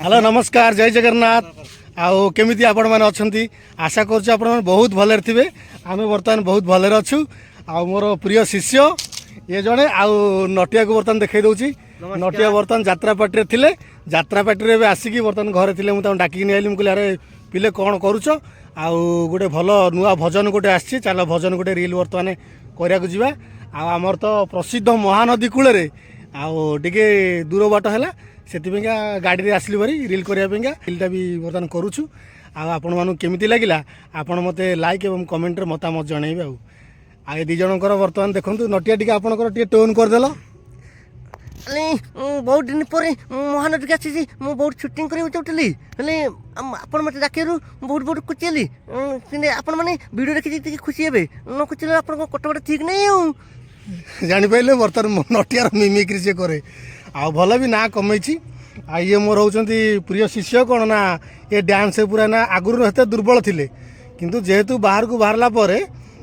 Hello नमस्कार जय जगन्नाथ आउ केमिति आपण माने अछंती आशा करछु आपण माने बहुत भले थिबे आमे वर्तमान बहुत भले अछु आ मोर प्रिय शिष्य ये जणे आउ नटिया को वर्तमान देखै दउची नटिया वर्तमान यात्रा पार्टी रे थिले यात्रा पार्टी रे आसिकी वर्तमान घरे थिले मु ता डाकी नि आइली मु कहले अरे पिले कोन करूछो आउ गोटे भलो नुआ भजन गोटे आछि चलो भजन गोटे रील वर्तमान करिया को जिवा आ हमर तो प्रसिद्ध महानदी कूल रे आउ टिके दूर बाट हैला सेतिपेगा गाड़ी रे आसली भरी रील करिया पेगा रीलटा भी वर्तमान करूछु आपण मानु केमिति लागिला आपण मते लाइक एवं कमेंट रे मतामत जणैबे आ ए दी जनकर वर्तमान देखंतु नटिया टिके आपनकर टिके टोन कर देलो अले बहुत दिन पर महानदी के आसी मु बहुत शूटिंग करे उठली अले आपण मते डाकेरु बहुत बहुत कुचेली किने आपण माने वीडियो देखि टिके खुशी हेबे न कुचेले आपण कटकट ठीक नै जानि पहिले वर्तमान नटिया मिमिक्री से करे आ भल भी ना कमेछि आ ये मोर होउछंती प्रिय शिष्य कोन ना ये डांस पूरा ना आगुरु हेते दुर्बल थिले किंतु जेहेतु बाहर को बाहरला परे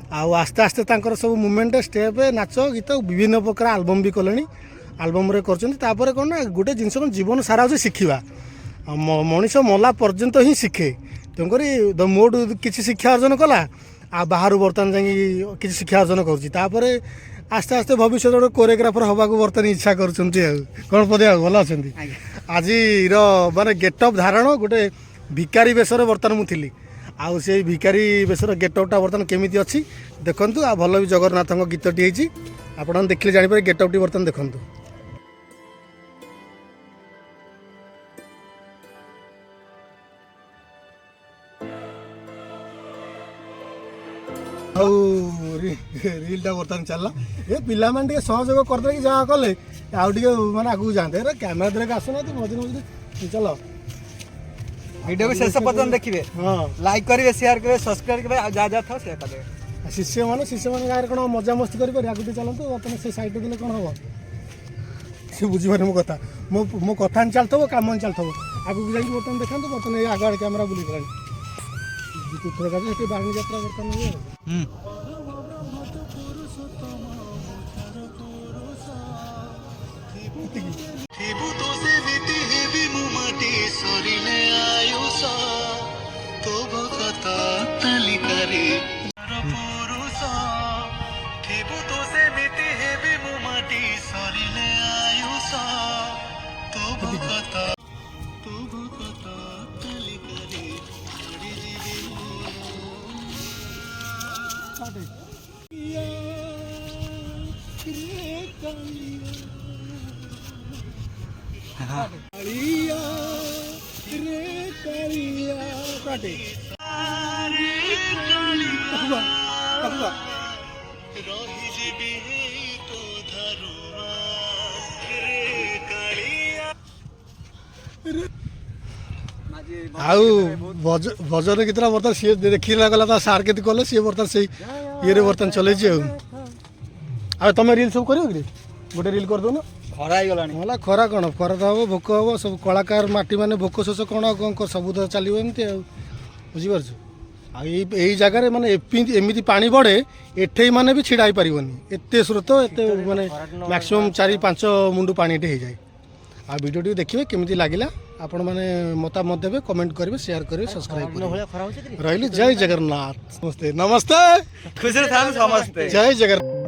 आ आस्ते आस्ते तांकर सब मूवमेंट स्टेप नाच गीत विभिन्न प्रकार एल्बम भी कलेनी एल्बम रे करछंती तापर कोन ना गोटे जिंस कोन जीवन सारा होछि शिखिबा मनीष मला पर्यंत ही शिखे तेंकरी द मोड किछि शिक्षा अर्जन कला आ बाहर बर्तन जाई किछि शिक्षा अर्जन करछि तापर आस्ते आस्ते भविष्य गोटे कोरियोग्राफर हवा को बर्तन इच्छा करछंती कोन पदे भल अछंती आज माने गेटअप धारण गोटे भिकारी बेसर बर्तन मु थिली आ से भिकारी बेसर गेटअपटा बर्तन केमिति अछि देखंतु आ भल भी जगन्नाथ गीतटी हेछि आपण देखले जानि पारे गेटअपटी बर्तन देखंतु रीलटा बर्तमान चलला ए पिला मान टे सहयोग करदे कि जहाँ कले आउ टे माने आगु जानते रे कैमरा द्वारा आसना तो मझे मझे चलो वीडियो को शेष पर्यंत देखिए हां लाइक करिवे शेयर करिवे सब्सक्राइब करिवे जा जा था शेयर करिवे शिष्य माने गाय कोन मजा मस्ती करि पर आगु चलतो अपन से साइड देले कोन हो से बुझी माने मो कथा मो कथा न चलतो काम न चलतो आगु जाई बर्तन देखंतो बर्तन ए आगाड़ कैमरा बुली करनी चित्र का से बागनी यात्रा बर्तन हो आउ भजन कितना बर्तन सी देखला गला सार के कले सी बर्तन से ये बर्तन चले आ तुम रील सब करियो कि गोटे रील कर दो ना खरा ही गलानी होला खरा कोन खरा तो हम भोक हम सब कलाकार माटी माने भोक शोष कोन सब तो चलो एमती बुझी पारछु आ यही जगह माने एमती पानी बढ़े एठे माने भी छिड़ा पारिबनी एते स्रोत एते माने मैक्सिमम 4-5 मुंडू पानी एठे हो जाए आ वीडियो देखिए केमिति लागिला आपण माने मतामत देबे कमेंट करिवे शेयर करिवे सब्सक्राइब करिवे रहिली जय जगन्नाथ नमस्ते नमस्ते खुश रहन समस्त जय जगन्नाथ।